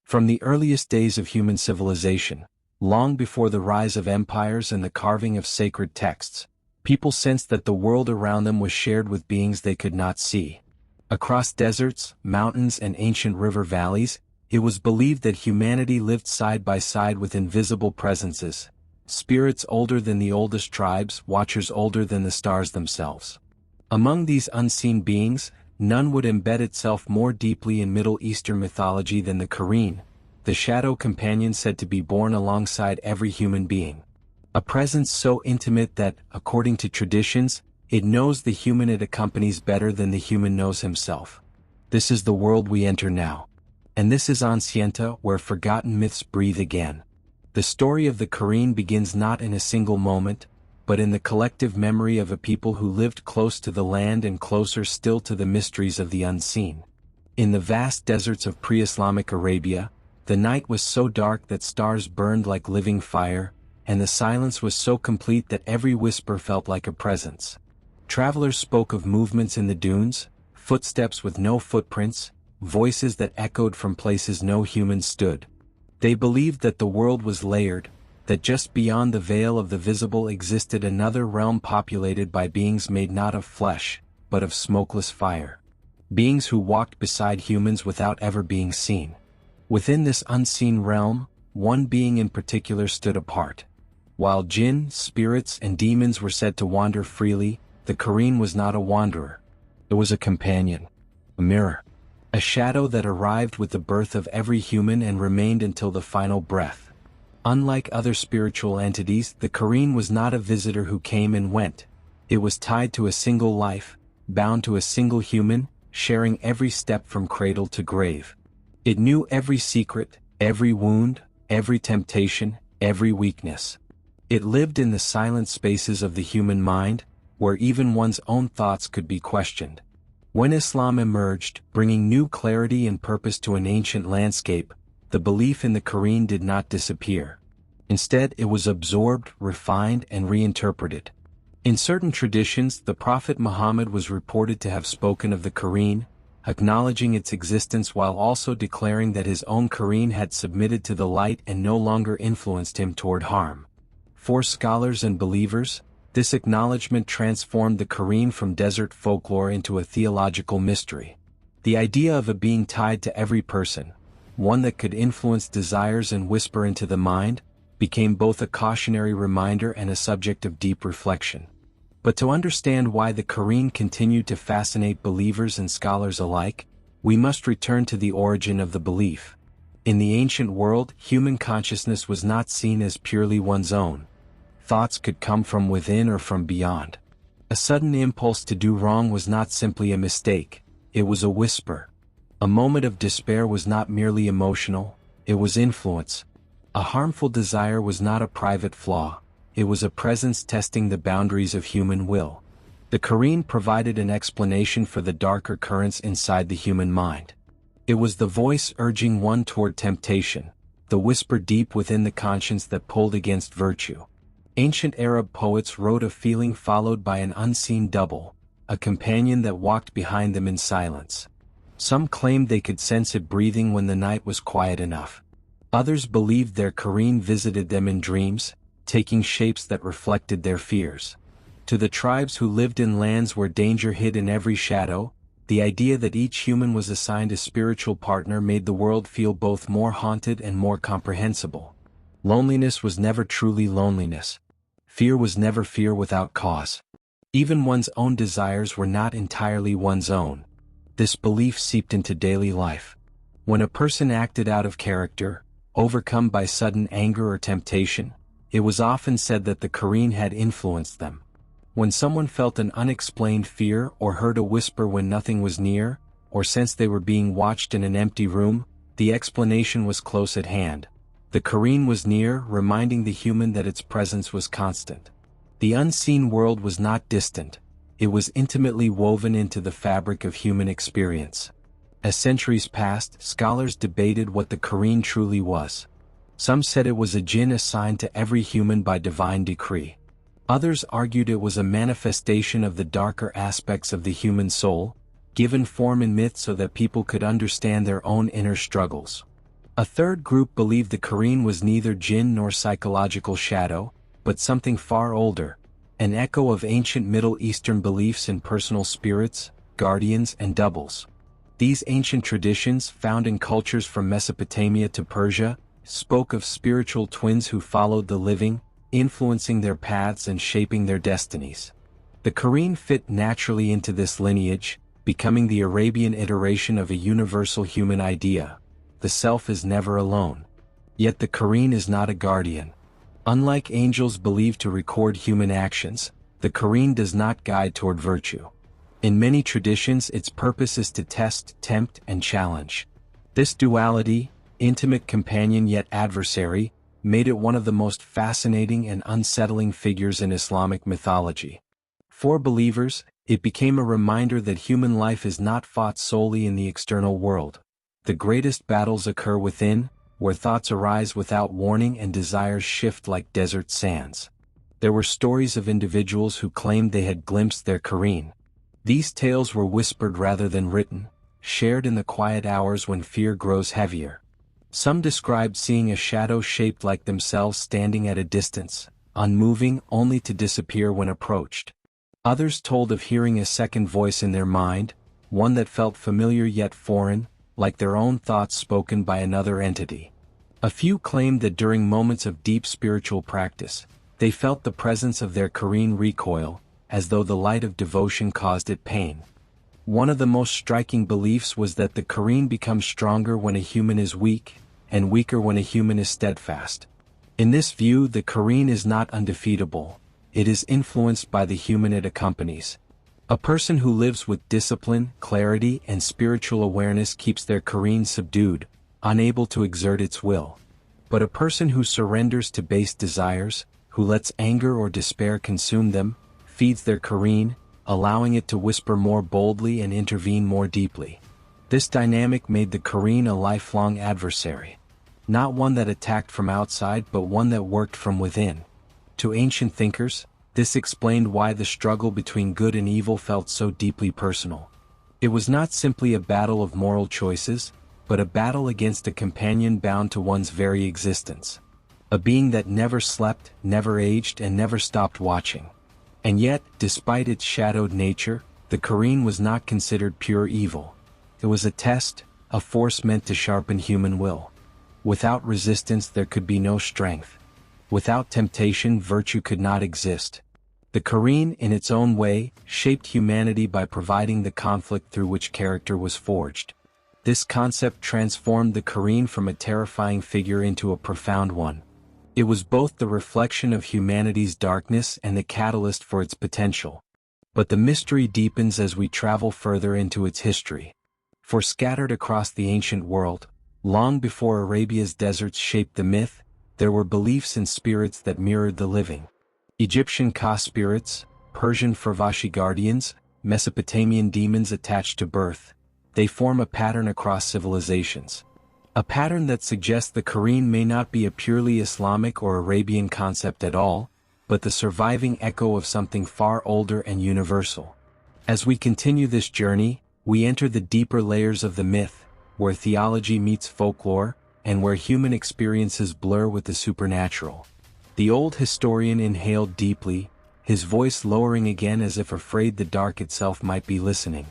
From the earliest days of human civilization, long before the rise of empires and the carving of sacred texts, people sensed that the world around them was shared with beings they could not see. Across deserts, mountains, and ancient river valleys, it was believed that humanity lived side by side with invisible presences, spirits older than the oldest tribes, watchers older than the stars themselves. Among these unseen beings, none would embed itself more deeply in Middle Eastern mythology than the Qareen, the shadow companion said to be born alongside every human being. A presence so intimate that, according to traditions, it knows the human it accompanies better than the human knows himself. This is the world we enter now. And this is Ancienta, where forgotten myths breathe again. The story of the Qareen begins not in a single moment, but in the collective memory of a people who lived close to the land and closer still to the mysteries of the unseen. In the vast deserts of pre-Islamic Arabia, the night was so dark that stars burned like living fire, and the silence was so complete that every whisper felt like a presence. Travelers spoke of movements in the dunes, footsteps with no footprints, voices that echoed from places no human stood. They believed that the world was layered, that just beyond the veil of the visible existed another realm populated by beings made not of flesh, but of smokeless fire. Beings who walked beside humans without ever being seen. Within this unseen realm, one being in particular stood apart. While Jinn, spirits, and demons were said to wander freely, the Qareen was not a wanderer. It was a companion, a mirror, a shadow that arrived with the birth of every human and remained until the final breath. Unlike other spiritual entities, the Qareen was not a visitor who came and went. It was tied to a single life, bound to a single human, sharing every step from cradle to grave. It knew every secret, every wound, every temptation, every weakness. It lived in the silent spaces of the human mind, where even one's own thoughts could be questioned. When Islam emerged, bringing new clarity and purpose to an ancient landscape, the belief in the Qareen did not disappear. Instead, it was absorbed, refined, and reinterpreted. In certain traditions, the Prophet Muhammad was reported to have spoken of the Qareen, acknowledging its existence while also declaring that his own Qareen had submitted to the light and no longer influenced him toward harm. For scholars and believers, this acknowledgement transformed the Qareen from desert folklore into a theological mystery. The idea of a being tied to every person, one that could influence desires and whisper into the mind, became both a cautionary reminder and a subject of deep reflection. But to understand why the Qareen continued to fascinate believers and scholars alike, we must return to the origin of the belief. In the ancient world, human consciousness was not seen as purely one's own. Thoughts could come from within or from beyond. A sudden impulse to do wrong was not simply a mistake, it was a whisper. A moment of despair was not merely emotional, it was influence. A harmful desire was not a private flaw, it was a presence testing the boundaries of human will. The Qareen provided an explanation for the darker currents inside the human mind. It was the voice urging one toward temptation, the whisper deep within the conscience that pulled against virtue. Ancient Arab poets wrote of feeling followed by an unseen double, a companion that walked behind them in silence. Some claimed they could sense it breathing when the night was quiet enough. Others believed their Qareen visited them in dreams, taking shapes that reflected their fears. To the tribes who lived in lands where danger hid in every shadow, the idea that each human was assigned a spiritual partner made the world feel both more haunted and more comprehensible. Loneliness was never truly loneliness. Fear was never fear without cause. Even one's own desires were not entirely one's own. This belief seeped into daily life. When a person acted out of character, overcome by sudden anger or temptation, it was often said that the Qareen had influenced them. When someone felt an unexplained fear or heard a whisper when nothing was near, or sensed they were being watched in an empty room, the explanation was close at hand. The Qareen was near, reminding the human that its presence was constant. The unseen world was not distant. It was intimately woven into the fabric of human experience. As centuries passed, scholars debated what the Qareen truly was. Some said it was a jinn assigned to every human by divine decree. Others argued it was a manifestation of the darker aspects of the human soul, given form in myth so that people could understand their own inner struggles. A third group believed the Qareen was neither jinn nor psychological shadow, but something far older, an echo of ancient Middle Eastern beliefs in personal spirits, guardians and doubles. These ancient traditions, found in cultures from Mesopotamia to Persia, spoke of spiritual twins who followed the living, influencing their paths and shaping their destinies. The Qareen fit naturally into this lineage, becoming the Arabian iteration of a universal human idea: the self is never alone. Yet the Qareen is not a guardian. Unlike angels believed to record human actions, the Qareen does not guide toward virtue. In many traditions, its purpose is to test, tempt, and challenge. This duality, intimate companion yet adversary, made it one of the most fascinating and unsettling figures in Islamic mythology. For believers, it became a reminder that human life is not fought solely in the external world. The greatest battles occur within, where thoughts arise without warning and desires shift like desert sands. There were stories of individuals who claimed they had glimpsed their Qareen. These tales were whispered rather than written, shared in the quiet hours when fear grows heavier. Some described seeing a shadow shaped like themselves standing at a distance, unmoving only to disappear when approached. Others told of hearing a second voice in their mind, one that felt familiar yet foreign, like their own thoughts spoken by another entity. A few claimed that during moments of deep spiritual practice, they felt the presence of their Qareen recoil, as though the light of devotion caused it pain. One of the most striking beliefs was that the Qareen becomes stronger when a human is weak, and weaker when a human is steadfast. In this view, the Qareen is not undefeatable, it is influenced by the human it accompanies. A person who lives with discipline, clarity, and spiritual awareness keeps their Qareen subdued, unable to exert its will. But a person who surrenders to base desires, who lets anger or despair consume them, feeds their Qareen, allowing it to whisper more boldly and intervene more deeply. This dynamic made the Qareen a lifelong adversary. Not one that attacked from outside but one that worked from within. To ancient thinkers, this explained why the struggle between good and evil felt so deeply personal. It was not simply a battle of moral choices, but a battle against a companion bound to one's very existence. A being that never slept, never aged, and never stopped watching. And yet, despite its shadowed nature, the Qareen was not considered pure evil. It was a test, a force meant to sharpen human will. Without resistance there could be no strength. Without temptation virtue could not exist. The Qareen, in its own way, shaped humanity by providing the conflict through which character was forged. This concept transformed the Qareen from a terrifying figure into a profound one. It was both the reflection of humanity's darkness and the catalyst for its potential. But the mystery deepens as we travel further into its history. For scattered across the ancient world, long before Arabia's deserts shaped the myth, there were beliefs in spirits that mirrored the living. Egyptian Ka spirits, Persian Farvashi guardians, Mesopotamian demons attached to birth, they form a pattern across civilizations. A pattern that suggests the Qareen may not be a purely Islamic or Arabian concept at all, but the surviving echo of something far older and universal. As we continue this journey, we enter the deeper layers of the myth, where theology meets folklore, and where human experiences blur with the supernatural. The old historian inhaled deeply, his voice lowering again as if afraid the dark itself might be listening.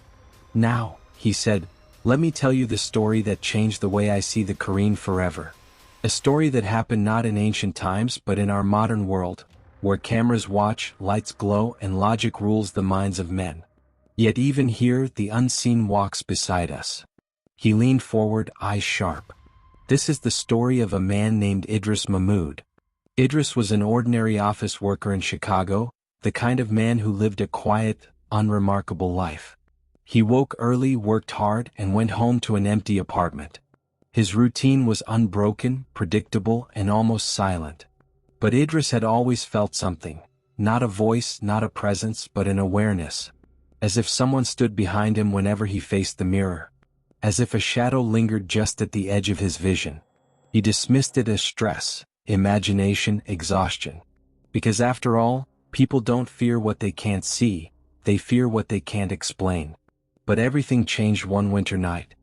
"Now," he said, "let me tell you the story that changed the way I see the Qareen forever. A story that happened not in ancient times but in our modern world, where cameras watch, lights glow, and logic rules the minds of men. Yet even here the unseen walks beside us." He leaned forward, eyes sharp. "This is the story of a man named Idris Mahmoud." Idris was an ordinary office worker in Chicago, the kind of man who lived a quiet, unremarkable life. He woke early, worked hard, and went home to an empty apartment. His routine was unbroken, predictable, and almost silent. But Idris had always felt something, not a voice, not a presence, but an awareness. As if someone stood behind him whenever he faced the mirror. As if a shadow lingered just at the edge of his vision. He dismissed it as stress, imagination, exhaustion. Because after all, people don't fear what they can't see, they fear what they can't explain. But everything changed one winter night.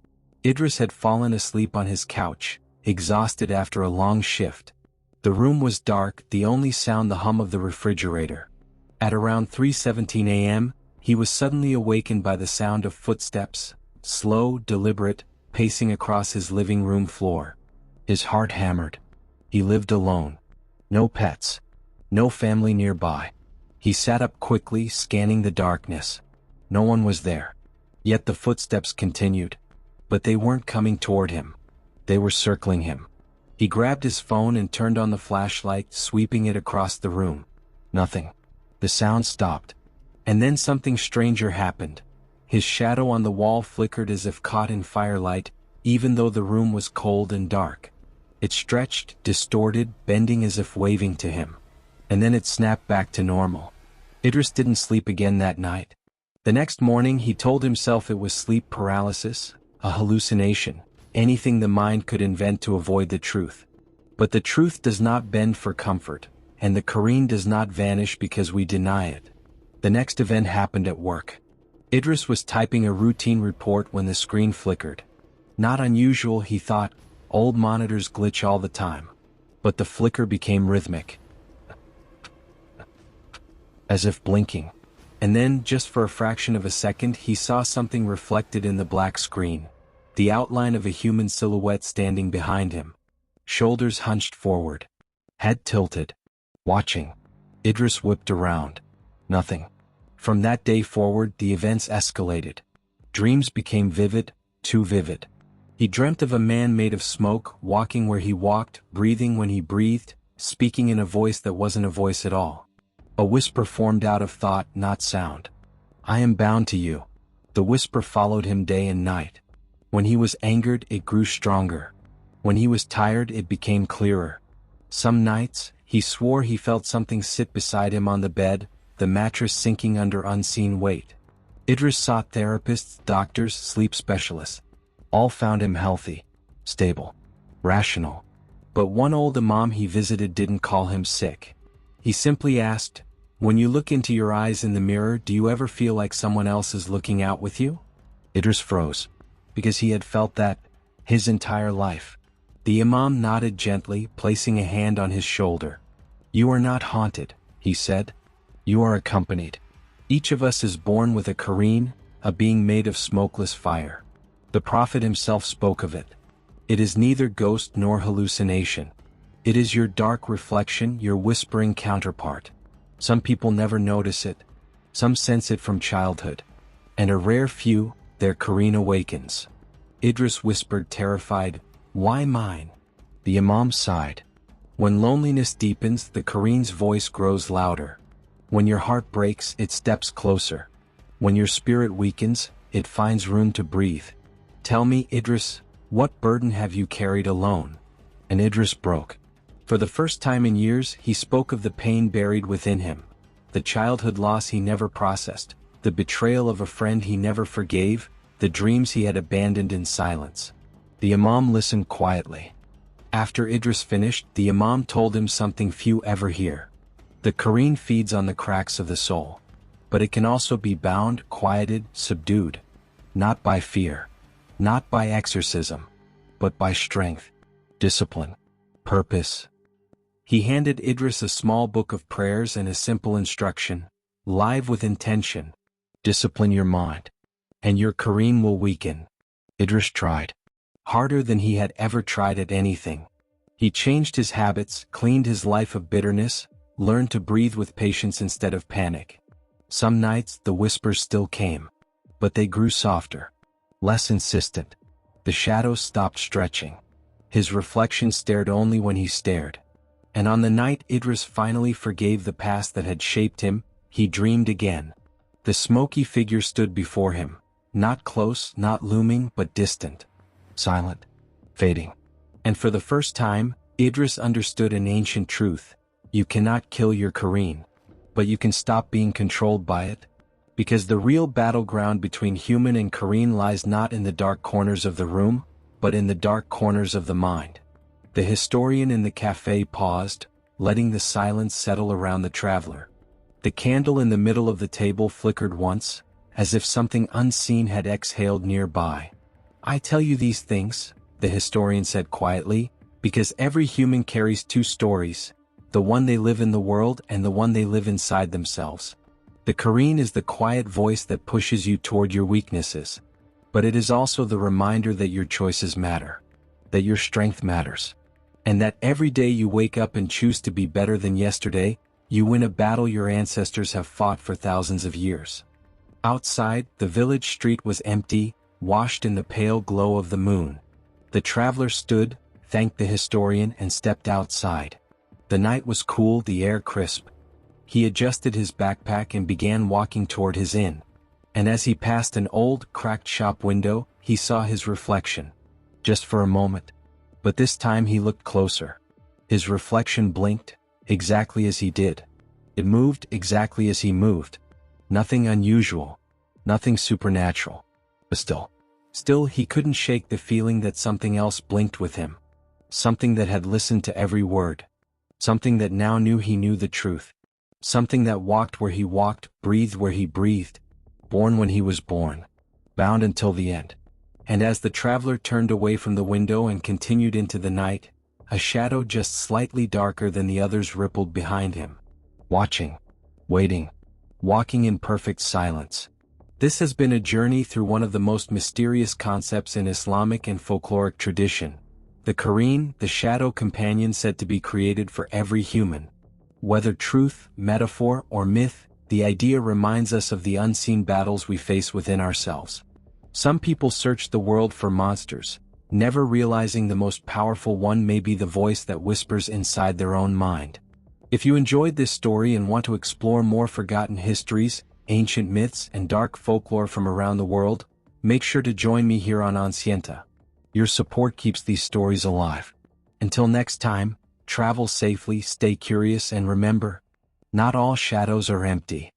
Idris had fallen asleep on his couch, exhausted after a long shift. The room was dark, the only sound the hum of the refrigerator. At around 3:17 a.m., he was suddenly awakened by the sound of footsteps, slow, deliberate, pacing across his living room floor. His heart hammered. He lived alone. No pets. No family nearby. He sat up quickly, scanning the darkness. No one was there. Yet the footsteps continued. But they weren't coming toward him. They were circling him. He grabbed his phone and turned on the flashlight, sweeping it across the room. Nothing. The sound stopped. And then something stranger happened. His shadow on the wall flickered as if caught in firelight, even though the room was cold and dark. It stretched, distorted, bending as if waving to him. And then it snapped back to normal. Idris didn't sleep again that night. The next morning he told himself it was sleep paralysis, a hallucination, anything the mind could invent to avoid the truth. But the truth does not bend for comfort, and the Qareen does not vanish because we deny it. The next event happened at work. Idris was typing a routine report when the screen flickered. Not unusual, he thought, old monitors glitch all the time. But the flicker became rhythmic, as if blinking. And then, just for a fraction of a second, he saw something reflected in the black screen. The outline of a human silhouette standing behind him. Shoulders hunched forward. Head tilted. Watching. Idris whipped around. Nothing. From that day forward, the events escalated. Dreams became vivid, too vivid. He dreamt of a man made of smoke, walking where he walked, breathing when he breathed, speaking in a voice that wasn't a voice at all. A whisper formed out of thought, not sound. I am bound to you. The whisper followed him day and night. When he was angered, it grew stronger. When he was tired, it became clearer. Some nights, he swore he felt something sit beside him on the bed, the mattress sinking under unseen weight. Idris sought therapists, doctors, sleep specialists. All found him healthy, stable, rational. But one old imam he visited didn't call him sick. He simply asked, when you look into your eyes in the mirror, do you ever feel like someone else is looking out with you? Idris froze, because he had felt that his entire life. The imam nodded gently, placing a hand on his shoulder. You are not haunted, he said. You are accompanied. Each of us is born with a Qareen, a being made of smokeless fire. The Prophet himself spoke of it. It is neither ghost nor hallucination. It is your dark reflection, your whispering counterpart. Some people never notice it. Some sense it from childhood. And a rare few, their Qareen awakens. Idris whispered, terrified, why mine? The imam sighed. When loneliness deepens, the Qareen's voice grows louder. When your heart breaks, it steps closer. When your spirit weakens, it finds room to breathe. Tell me, Idris, what burden have you carried alone? And Idris broke. For the first time in years, he spoke of the pain buried within him, the childhood loss he never processed, the betrayal of a friend he never forgave, the dreams he had abandoned in silence. The imam listened quietly. After Idris finished, the imam told him something few ever hear. The Qareen feeds on the cracks of the soul, but it can also be bound, quieted, subdued. Not by fear, not by exorcism, but by strength, discipline, purpose. He handed Idris a small book of prayers and a simple instruction, live with intention. Discipline your mind, and your Qareen will weaken. Idris tried. Harder than he had ever tried at anything. He changed his habits, cleaned his life of bitterness, learned to breathe with patience instead of panic. Some nights the whispers still came, but they grew softer, less insistent. The shadows stopped stretching. His reflection stared only when he stared. And on the night Idris finally forgave the past that had shaped him, he dreamed again. The smoky figure stood before him, not close, not looming, but distant, silent, fading. And for the first time, Idris understood an ancient truth. You cannot kill your Qareen, but you can stop being controlled by it. Because the real battleground between human and Qareen lies not in the dark corners of the room, but in the dark corners of the mind. The historian in the cafe paused, letting the silence settle around the traveler. The candle in the middle of the table flickered once, as if something unseen had exhaled nearby. I tell you these things, the historian said quietly, Because every human carries two stories, the one they live in the world and the one they live inside themselves. The Qareen is the quiet voice that pushes you toward your weaknesses. But it is also the reminder that your choices matter, that your strength matters, and that every day you wake up and choose to be better than yesterday, you win a battle your ancestors have fought for thousands of years. Outside, the village street was empty, washed in the pale glow of the moon. The traveler stood, thanked the historian, and stepped outside. The night was cool, the air crisp. He adjusted his backpack and began walking toward his inn. And as he passed an old, cracked shop window, he saw his reflection. Just for a moment. But this time he looked closer. His reflection blinked, exactly as he did. It moved exactly as he moved. Nothing unusual. Nothing supernatural. But still he couldn't shake the feeling that something else blinked with him. Something that had listened to every word. Something that now knew he knew the truth. Something that walked where he walked, breathed where he breathed. Born when he was born, bound until the end. And as the traveler turned away from the window and continued into the night, a shadow just slightly darker than the others rippled behind him. Watching, waiting, walking in perfect silence. This has been a journey through one of the most mysterious concepts in Islamic and folkloric tradition. The Qareen, the shadow companion said to be created for every human. Whether truth, metaphor, or myth, the idea reminds us of the unseen battles we face within ourselves. Some people search the world for monsters, never realizing the most powerful one may be the voice that whispers inside their own mind. If you enjoyed this story and want to explore more forgotten histories, ancient myths, and dark folklore from around the world, make sure to join me here on Ancienta. Your support keeps these stories alive. Until next time, travel safely, stay curious, and remember, not all shadows are empty.